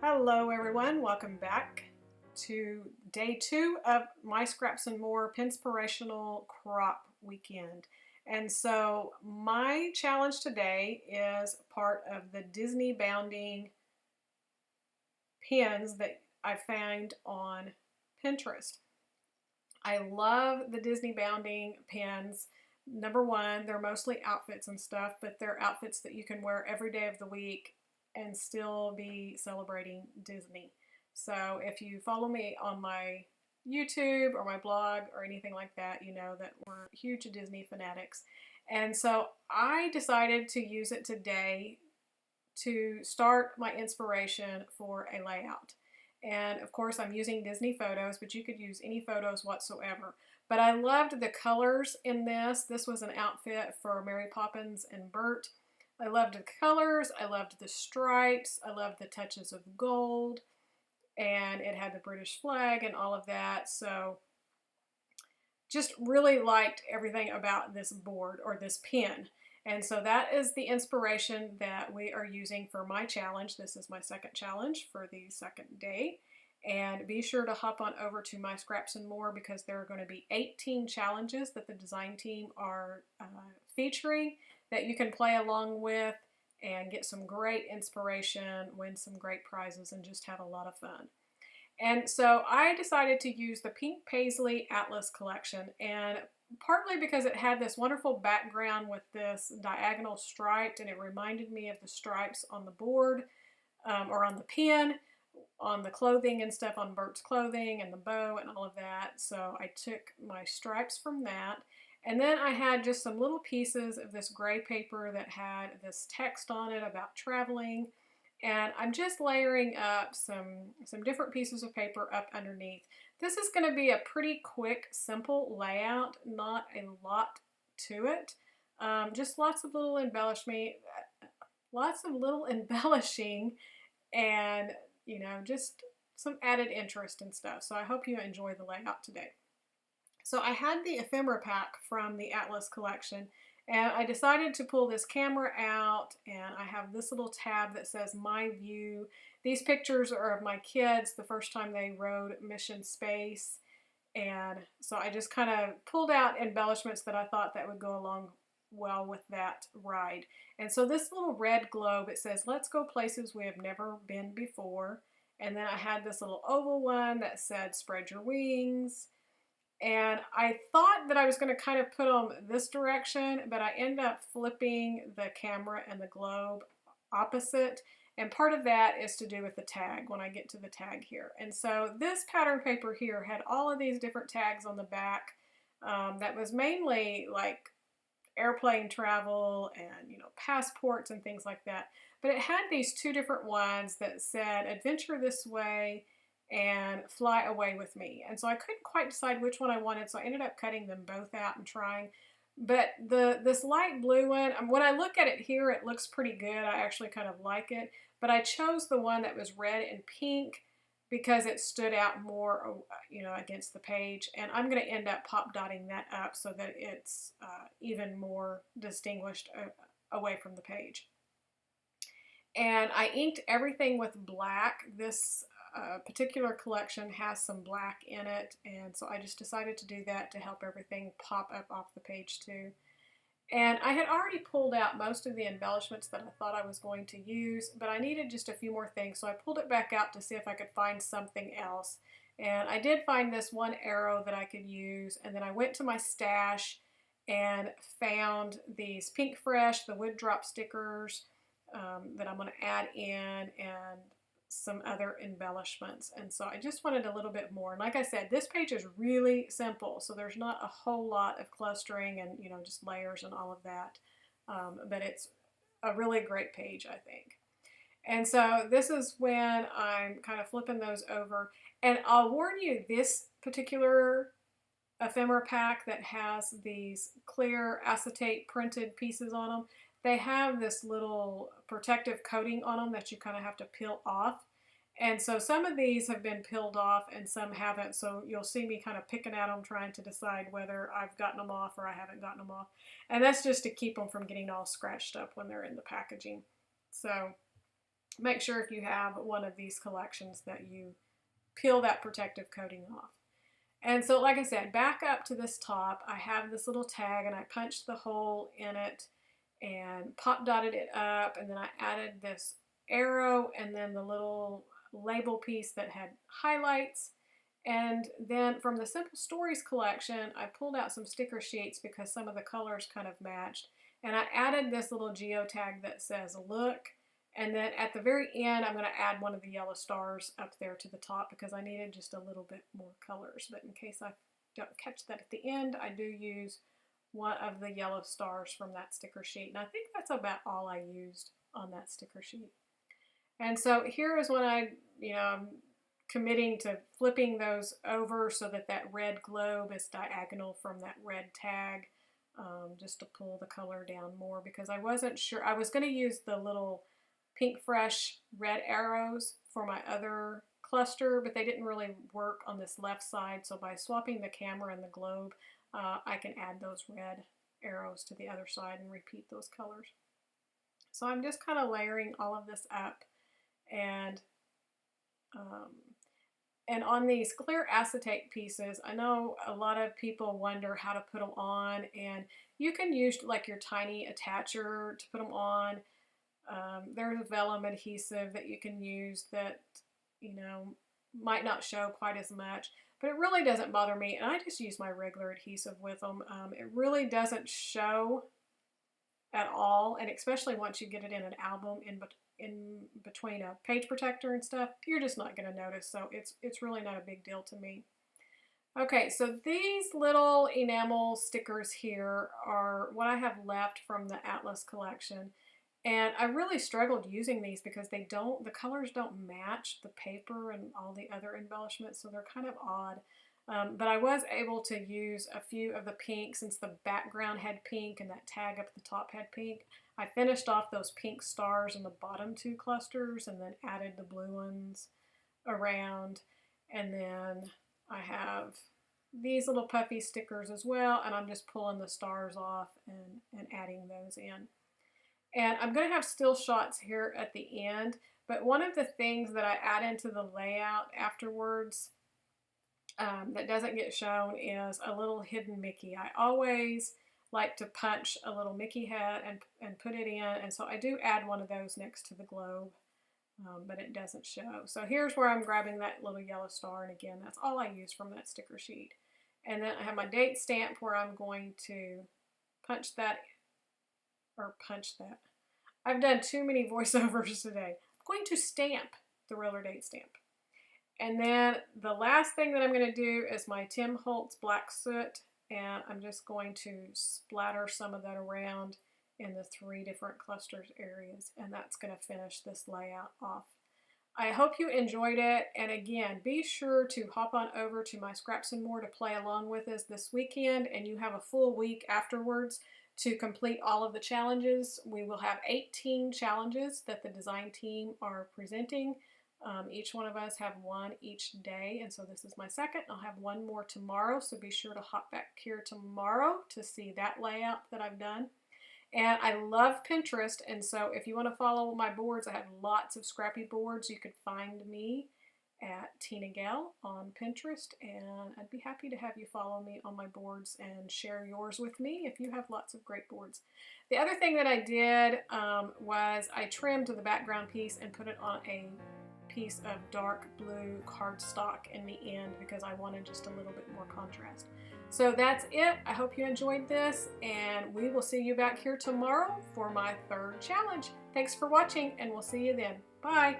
Hello everyone, welcome back to day 2 of my Scraps and More Pinspirational Crop Weekend. And so my challenge today is part of the Disney bounding pins that I found on Pinterest. I love the Disney bounding pins. Number one, they're mostly outfits and stuff, but they're outfits that you can wear every day of the week and still be celebrating Disney. So if you follow me on my YouTube or my blog or anything like that, you know that we're huge Disney fanatics. And so I decided to use it today to start my inspiration for a layout. And of course I'm using Disney photos, but you could use any photos whatsoever. But I loved the colors in this. This was an outfit for Mary Poppins and Bert. I loved the colors, I loved the stripes, I loved the touches of gold, and it had the British flag and all of that. So just really liked everything about this board or this pin. And so that is the inspiration that we are using for my challenge. This is my second challenge for the second day. And be sure to hop on over to My Scraps and More because there are going to be 18 challenges that the design team are featuring that you can play along with and get some great inspiration, win some great prizes, and just have a lot of fun. And so I decided to use the Pink Paisley Atlas collection, and partly because it had this wonderful background with this diagonal striped, and it reminded me of the stripes on the board or on the pin, on the clothing and stuff, on Bert's clothing and the bow and all of that. So I took my stripes from that. And then I had just some little pieces of this gray paper that had this text on it about traveling. And I'm just layering up some different pieces of paper up underneath. This is going to be a pretty quick, simple layout, not a lot to it. Just lots of little embellishing, and you know, just some added interest and stuff. So I hope you enjoy the layout today. So I had the ephemera pack from the Atlas collection, and I decided to pull this camera out, and I have this little tab that says My View. These pictures are of my kids the first time they rode Mission Space, and so I just kind of pulled out embellishments that I thought that would go along well with that ride. And so this little red globe, it says, "Let's go places we have never been before." And then I had this little oval one that said, "Spread your wings." And I thought that I was going to kind of put them this direction, but I ended up flipping the camera and the globe opposite. And part of that is to do with the tag when I get to the tag here. And so this pattern paper here had all of these different tags on the back that was mainly like airplane travel and, you know, passports and things like that. But it had these two different ones that said Adventure This Way and Fly Away With Me. And so I couldn't quite decide which one I wanted, so I ended up cutting them both out and trying. But this light blue one, when I look at it here, it looks pretty good. I actually kind of like it. But I chose the one that was red and pink because it stood out more, you know, against the page. And I'm going to end up pop dotting that up so that it's even more distinguished away from the page. And I inked everything with black. This particular collection has some black in it, and so I just decided to do that to help everything pop up off the page too. And I had already pulled out most of the embellishments that I thought I was going to use, but I needed just a few more things, so I pulled it back out to see if I could find something else. And I did find this one arrow that I could use, and then I went to my stash and found these Pink Fresh, the wood drop stickers that I'm going to add in, and some other embellishments. And so I just wanted a little bit more. And like I said, this page is really simple, so there's not a whole lot of clustering and, you know, just layers and all of that. But it's a really great page, I think. And so this is when I'm kind of flipping those over. And I'll warn you, this particular ephemera pack that has these clear acetate printed pieces on them, they have this little protective coating on them that you kind of have to peel off. And so some of these have been peeled off and some haven't. So you'll see me kind of picking at them, trying to decide whether I've gotten them off or I haven't gotten them off. And that's just to keep them from getting all scratched up when they're in the packaging. So make sure if you have one of these collections that you peel that protective coating off. And so like I said, back up to this top, I have this little tag and I punched the hole in it and pop dotted it up, and then I added this arrow and then the little label piece that had highlights. And then from the Simple Stories collection, I pulled out some sticker sheets because some of the colors kind of matched. And I added this little geotag that says look. And then at the very end, I'm going to add one of the yellow stars up there to the top because I needed just a little bit more colors. But in case I don't catch that at the end, I do use one of the yellow stars from that sticker sheet. And I think that's about all I used on that sticker sheet. And so here is when I'm committing to flipping those over so that that red globe is diagonal from that red tag, just to pull the color down more because I wasn't sure. I was going to use the little Pink Fresh red arrows for my other cluster, but they didn't really work on this left side. So by swapping the camera and the globe, I can add those red arrows to the other side and repeat those colors. So I'm just kind of layering all of this up, and on these clear acetate pieces, I know a lot of people wonder how to put them on, and you can use like your tiny attacher to put them on. There's a vellum adhesive that you can use that, might not show quite as much, but it really doesn't bother me. And I just use my regular adhesive with them. It really doesn't show at all. And especially once you get it in an album in between a page protector and stuff, you're just not going to notice. So it's really not a big deal to me. Okay, so these little enamel stickers here are what I have left from the Atlas collection. And I really struggled using these because the colors don't match the paper and all the other embellishments, so they're kind of odd. But I was able to use a few of the pink since the background had pink and that tag up at the top had pink. I finished off those pink stars in the bottom two clusters and then added the blue ones around. And then I have these little puffy stickers as well, and I'm just pulling the stars off and adding those in. And I'm going to have still shots here at the end, but one of the things that I add into the layout afterwards that doesn't get shown is a little hidden Mickey. I always like to punch a little Mickey head and put it in, and so I do add one of those next to the globe, but it doesn't show. So here's where I'm grabbing that little yellow star, and again, that's all I use from that sticker sheet. And then I have my date stamp where I'm going to punch that. I've done too many voiceovers today. I'm going to stamp the roller date stamp. And then the last thing that I'm going to do is my Tim Holtz black soot, and I'm just going to splatter some of that around in the 3 different clusters areas, and that's going to finish this layout off. I hope you enjoyed it, and again, be sure to hop on over to my Scraps and More to play along with us this weekend, and you have a full week afterwards to complete all of the challenges. We will have 18 challenges that the design team are presenting. Each one of us have one each day, and so this is my second. I'll have one more tomorrow, so be sure to hop back here tomorrow to see that layout that I've done. And I love Pinterest, and so if you want to follow my boards, I have lots of scrappy boards. You could find me at TinaGale on Pinterest, and I'd be happy to have you follow me on my boards and share yours with me if you have lots of great boards. The other thing that I did was I trimmed the background piece and put it on a piece of dark blue cardstock in the end because I wanted just a little bit more contrast. So that's it. I hope you enjoyed this, and we will see you back here tomorrow for my 3rd challenge. Thanks for watching, and we'll see you then. Bye!